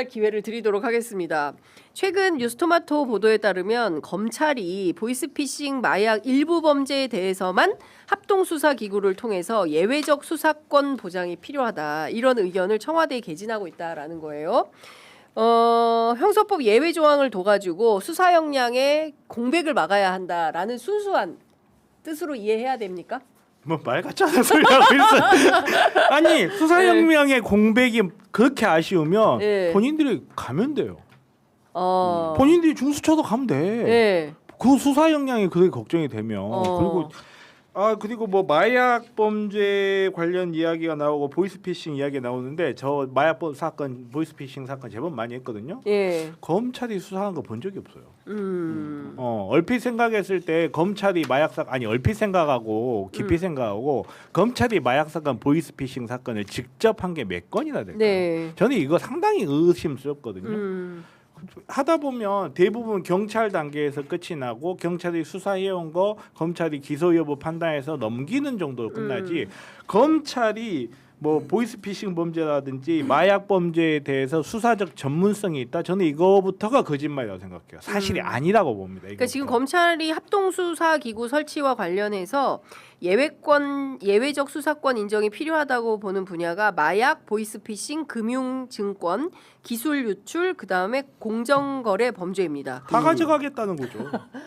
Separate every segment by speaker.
Speaker 1: 기회를 드리도록 하겠습니다. 최근 뉴스토마토 보도에 따르면 검찰이 보이스피싱 마약 일부 범죄에 대해서만 합동수사기구를 통해서 예외적 수사권 보장이 필요하다. 이런 의견을 청와대에 개진하고 있다라는 거예요. 형사법 예외 조항을 둬가지고 수사 역량의 공백을 막아야 한다라는 순수한 뜻으로 이해해야 됩니까?
Speaker 2: 뭐 말 같지 않은 소리 하고 있어. 아니 수사혁명의 공백이 그렇게 아쉬우면 본인들이 가면 돼요. 본인들이 중수처도 가면 돼. 그 수사 역량이 그렇게 걱정이 되면 그리고 뭐 마약 범죄 관련 이야기가 나오고 보이스피싱 이야기 나오는데 저 마약 사건 보이스피싱 사건 제법 많이 했거든요. 검찰이 수사한 거 본 적이 없어요. 얼핏 생각했을 때 검찰이 마약 사건 아니 얼핏 생각하고 깊이 생각하고 검찰이 마약 사건 보이스피싱 사건을 직접 한 게 몇 건이나 될까요? 저는 이거 상당히 의심스럽거든요. 하다 보면 대부분 경찰 단계에서 끝이 나고 경찰이 수사해온 거 검찰이 기소 여부 판단해서 넘기는 정도로 끝나지 검찰이 뭐 보이스피싱 범죄라든지 마약 범죄에 대해서 수사적 전문성이 있다. 저는 이거부터가 거짓말이라고 생각해요. 사실이 아니라고 봅니다.
Speaker 1: 그러니까 지금 검찰이 합동수사기구 설치와 관련해서 예외적 수사권 인정이 필요하다고 보는 분야가 마약, 보이스피싱, 금융증권, 기술 유출, 그다음에 공정거래 범죄입니다.
Speaker 2: 다 가져가겠다는 거죠.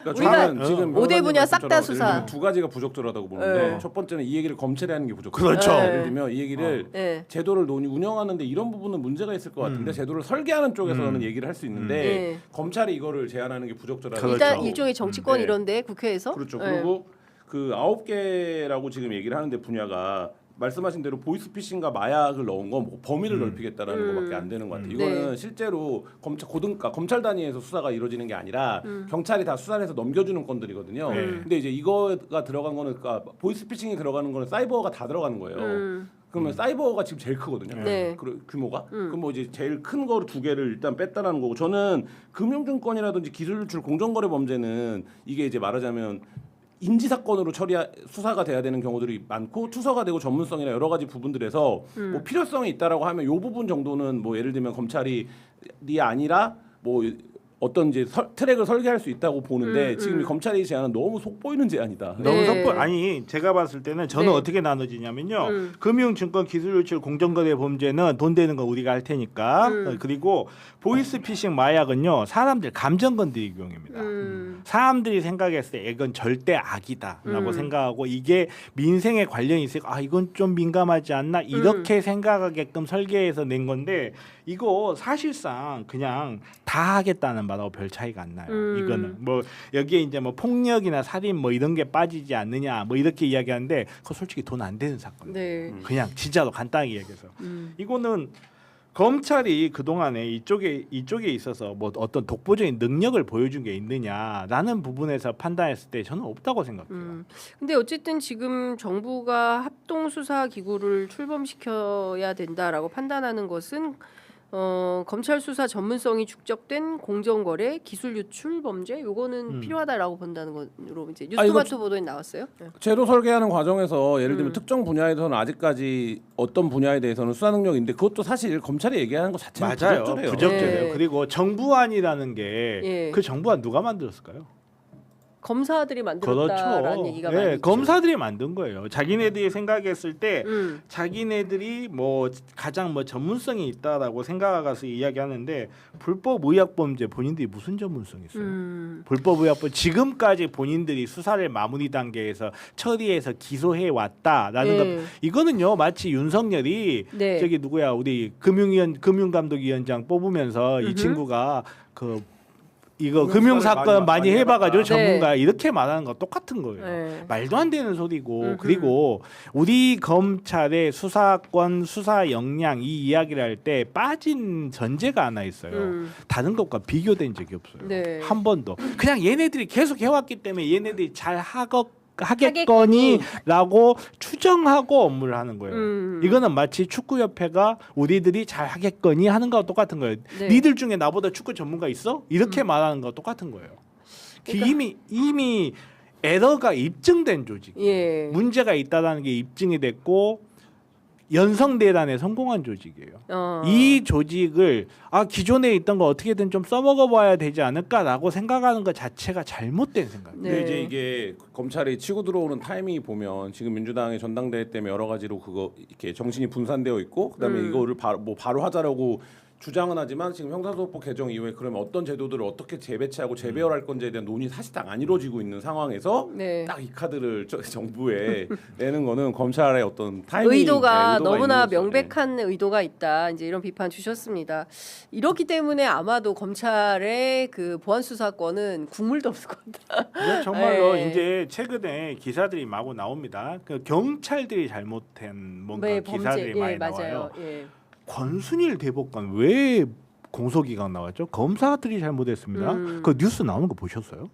Speaker 3: 그러니까 저는 지금
Speaker 1: 5대 분야 싹 다 수사.
Speaker 3: 두 가지가 부적절하다고 보는데 첫 번째는 이 얘기를 검찰이 하는 게 부적절해요.
Speaker 2: 그렇죠.
Speaker 3: 예를 들면 이 얘기를 제도를 운영하는데 이런 부분은 문제가 있을 것 같은데 제도를 설계하는 쪽에서는 얘기를 할 수 있는데 검찰이 이거를 제안하는 게 부적절하다.
Speaker 1: 일단 일종의 정치권 이런데 국회에서
Speaker 3: 그렇죠. 그리고 그 9개라고 지금 얘기를 하는데 분야가 말씀하신 대로 보이스피싱과 마약을 넣은 건 뭐 범위를 넓히겠다라는 것밖에 안 되는 것 같아요. 이거는 실제로 검찰 단위에서 수사가 이루어지는 게 아니라 경찰이 다 수사를 해서 넘겨주는 건들이거든요. 근데 이제 이거가 들어간 거는 그러니까 보이스피싱이 들어가는 거는 사이버가 다 들어가는 거예요. 그러면 사이버가 지금 제일 크거든요. 규모가. 그럼 뭐 이제 제일 큰 거를 두 개를 일단 뺐다라는 거고 저는 금융증권이라든지 기술유출 공정거래 범죄는 이게 이제 말하자면 인지 사건으로 수사가 돼야 되는 경우들이 많고 투서가 되고 전문성이나 여러 가지 부분들에서 뭐 필요성이 있다라고 하면 요 부분 정도는 뭐 예를 들면 검찰이 아니라 뭐 어떤 이제 트랙을 설계할 수 있다고 보는데 지금 이 검찰이 제안은 너무 속보이는 제안이다.
Speaker 2: 너무 속보 아니 제가 봤을 때는 저는 어떻게 나눠지냐면요. 금융증권 기술유출 공정거래 범죄는 돈 되는 거 우리가 할 테니까 그리고 보이스피싱 마약은요 사람들 감정 건드리기 용입니다. 사람들이 생각했을 때 이건 절대 악이다라고 생각하고 이게 민생에 관련이 있으니까 이건 좀 민감하지 않나 이렇게 생각하게끔 설계해서 낸 건데 이거 사실상 그냥 다 하겠다는 말하고 별 차이가 안 나요. 이거는 뭐 여기에 이제 뭐 폭력이나 살인 뭐 이런 게 빠지지 않느냐 뭐 이렇게 이야기하는데 그거 솔직히 돈 안 되는 사건. 그냥 진짜로 간단하게 이야기해서 이거는 검찰이 그 동안에 이쪽에 있어서 뭐 어떤 독보적인 능력을 보여준 게 있느냐라는 부분에서 판단했을 때 저는 없다고 생각해요.
Speaker 1: 근데 어쨌든 지금 정부가 합동수사기구를 출범시켜야 된다라고 판단하는 것은 검찰 수사 전문성이 축적된 공정거래, 기술 유출 범죄 요거는 필요하다라고 본다는 거로 이제 뉴스토마토 보도에 나왔어요.
Speaker 3: 제도 설계하는 과정에서 예를 들면 특정 분야에서는 아직까지 어떤 분야에 대해서는 수사 능력인데 그것도 사실 검찰이 얘기하는 것 자체는
Speaker 2: 맞아요.
Speaker 3: 부적절해요.
Speaker 2: 부적절해요. 그리고 정부안이라는 게 그 정부안 누가 만들었을까요?
Speaker 1: 검사들이 만들었다라는 얘기가 많이 있죠.
Speaker 2: 검사들이 만든 거예요. 자기네들이 생각했을 때 자기네들이 뭐 가장 뭐 전문성이 있다라고 생각하서 이야기하는데 불법 의약 범죄 본인들이 무슨 전문성이 있어요? 불법 의약 범죄 지금까지 본인들이 수사를 마무리 단계에서 처리해서 기소해 왔다라는 것 이거는요 마치 윤석열이 저기 누구야 우리 금융감독위원장 뽑으면서 이 친구가 이거 금융사건 많이 해봐가지고 전문가 이렇게 말하는 거 똑같은 거예요. 말도 안 되는 소리고 그리고 우리 검찰의 수사권 수사 역량 이 이야기를 할 때 빠진 전제가 하나 있어요. 다른 것과 비교된 적이 없어요. 한 번도. 그냥 얘네들이 계속 해왔기 때문에 얘네들이 잘 하겠거니라고 추정하고 업무를 하는 거예요. 이거는 마치 축구협회가 우리들이 잘 하겠거니 하는 거와 똑같은 거예요. 니들 중에 나보다 축구 전문가 있어? 이렇게 말하는 거와 똑같은 거예요. 그러니까 이미 에러가 입증된 조직, 문제가 있다라는 게 입증이 됐고 연성대란에 성공한 조직이에요. 이 조직을 기존에 있던 거 어떻게든 좀 써먹어봐야 되지 않을까라고 생각하는 것 자체가 잘못된 생각이에요.
Speaker 3: 근데 이제 이게 검찰이 치고 들어오는 타이밍이 보면 지금 민주당의 전당대회 때문에 여러 가지로 그거 이렇게 정신이 분산되어 있고 그다음에 이거를 바로 하자라고 주장은 하지만 지금 형사소송법 개정 이후에 그러면 어떤 제도들을 어떻게 재배치하고 재배열할 건지에 대한 논의 사실상 안 이루어지고 있는 상황에서 딱 이 카드를 정부에 내는 거는 검찰의 어떤 타이밍
Speaker 1: 의도가 너무나
Speaker 3: 있는 거죠.
Speaker 1: 명백한 의도가 있다. 이제 이런 비판 주셨습니다. 이렇기 때문에 아마도 검찰의 그 보안 수사권은 국물도 없을 것 같다.
Speaker 2: 정말로
Speaker 1: 네.
Speaker 2: 이제 최근에 기사들이 마구 나옵니다. 그 경찰들이 잘못한 뭔가 기사들이 많이 나와요.
Speaker 1: 예.
Speaker 2: 권순일 대법관 왜 공소기각 나왔죠? 검사들이 잘못했습니다. 그 뉴스 나오는 거 보셨어요?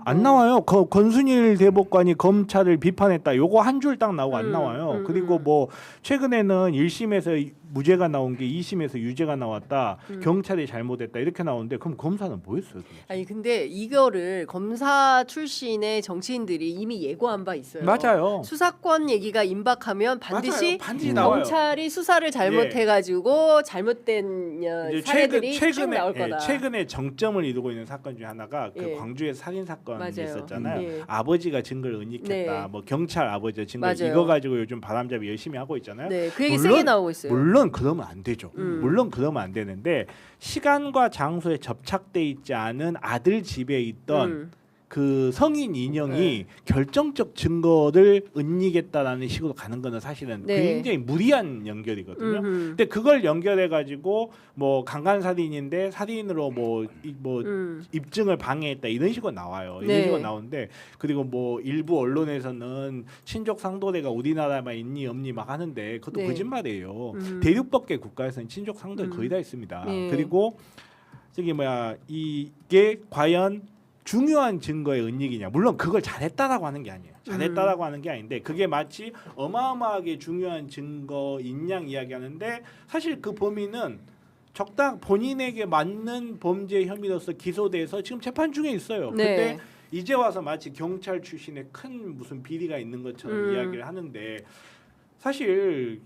Speaker 2: 안 나와요. 권순일 대법관이 검찰을 비판했다. 요거 한 줄 딱 나오고 안 나와요. 그리고 뭐 최근에는 1심에서 무죄가 나온 게 2심에서 유죄가 나왔다. 경찰이 잘못했다. 이렇게 나오는데 그럼 검사는 뭐 했어요? 도대체?
Speaker 1: 아니 근데 이거를 검사 출신의 정치인들이 이미 예고한 바 있어요.
Speaker 2: 맞아요.
Speaker 1: 수사권 얘기가 임박하면 반드시
Speaker 2: 나와요.
Speaker 1: 검찰이 수사를 잘못해가지고 잘못된
Speaker 2: 이제
Speaker 1: 사례들이 쭉 나올 거다.
Speaker 2: 최근에 정점을 이루고 있는 사건 중에 하나가 그 광주의 살인 사건이 있었잖아요. 아버지가 증거를 은닉했다. 뭐 경찰 아버지가 증거 이거 가지고 요즘 바람잡이 열심히 하고 있잖아요.
Speaker 1: 네, 그 얘기 세게 나오고 있어요.
Speaker 2: 물론 그러면 안 되죠. 물론 그러면 안 되는데 시간과 장소에 접착돼 있지 않은 아들 집에 있던 그 성인 인형이 결정적 증거를 은닉했다라는 식으로 가는 거는 사실은 굉장히 무리한 연결이거든요. 근데 그걸 연결해 가지고 뭐 강간살인인데 살인으로 뭐 입증을 방해했다 이런 식으로 나와요. 이런 식으로 나오는데 그리고 뭐 일부 언론에서는 친족 상도례가 우리나라만 있니 없니 막 하는데 그것도 거짓말이에요. 대륙법계 국가에서는 친족 상도례 거의 다 있습니다. 그리고 이게 과연 중요한 증거의 은닉이냐? 물론 그걸 잘했다라고 하는 게 아니에요. 잘했다라고 하는 게 아닌데 그게 마치 어마어마하게 중요한 증거인 양 이야기하는데 사실 그 범인은 본인에게 맞는 범죄 혐의로서 기소돼서 지금 재판 중에 있어요. 근데 이제 와서 마치 경찰 출신의 큰 무슨 비리가 있는 것처럼 이야기를 하는데 사실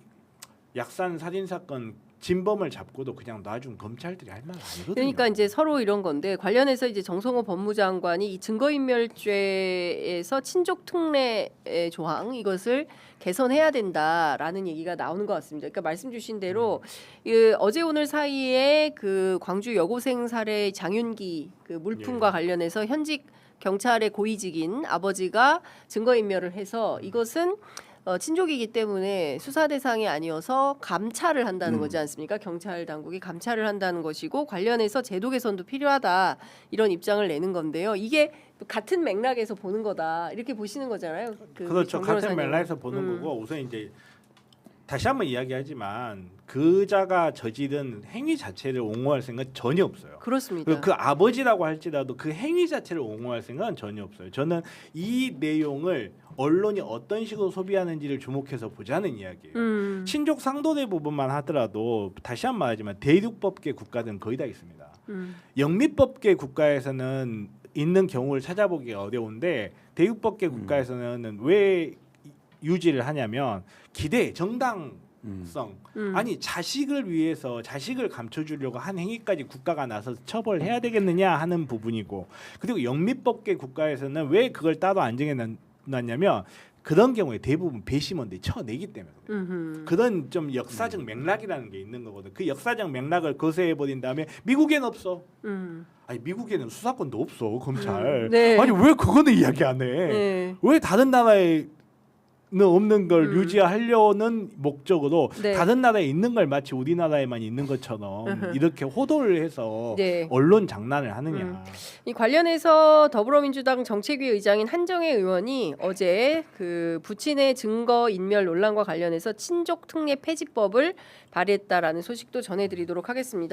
Speaker 2: 약산 살인 사건 진범을 잡고도 그냥 놔준 검찰들이 할 말 아니거든요.
Speaker 1: 그러니까 이제 서로 이런 건데 관련해서 이제 정성호 법무장관이 이 증거인멸죄에서 친족 특례 조항 이것을 개선해야 된다라는 얘기가 나오는 것 같습니다. 그러니까 말씀 주신 대로 어제 오늘 사이에 그 광주 여고생 살해 장윤기 그 물품과 관련해서 현직 경찰의 고위직인 아버지가 증거인멸을 해서 이것은 친족이기 때문에 수사 대상이 아니어서 감찰을 한다는 거지 않습니까? 경찰 당국이 감찰을 한다는 것이고 관련해서 제도 개선도 필요하다 이런 입장을 내는 건데요. 이게 같은 맥락에서 보는 거다 이렇게 보시는 거잖아요.
Speaker 2: 그렇죠. 같은 맥락에서 보는 거고 우선 이제 다시 한번 이야기하지만 그자가 저지른 행위 자체를 옹호할 생각은 전혀 없어요.
Speaker 1: 그렇습니다.
Speaker 2: 그 아버지라고 할지라도 그 행위 자체를 옹호할 생각은 전혀 없어요. 저는 이 내용을 언론이 어떤 식으로 소비하는지를 주목해서 보자는 이야기예요. 친족 상도례 부분만 하더라도 다시 한 번 말하지만 대륙법계 국가들은 거의 다 있습니다. 영미법계 국가에서는 있는 경우를 찾아보기가 어려운데 대륙법계 국가에서는 왜 유지를 하냐면 기대 정당성 아니 자식을 위해서 자식을 감춰주려고 한 행위까지 국가가 나서서 처벌해야 되겠느냐 하는 부분이고 그리고 영미법계 국가에서는 왜 그걸 따로 안 정해놨냐면 그런 경우에 대부분 배심원들이 쳐내기 때문에 그런 좀 역사적 맥락이라는 게 있는 거거든. 그 역사적 맥락을 거세해 버린 다음에 미국에는 없어. 아니 미국에는 수사권도 없어 검찰. 아니 왜 그거는 이야기 안 해? 왜 다른 나라에 없는 걸 유지하려는 목적으로 다른 나라에 있는 걸 마치 우리나라에만 있는 것처럼 이렇게 호도를 해서 언론 장난을 하느냐.
Speaker 1: 이 관련해서 더불어민주당 정책위 의장인 한정혜 의원이 어제 그 부친의 증거 인멸 논란과 관련해서 친족 특례 폐지법을 발의했다라는 소식도 전해드리도록 하겠습니다.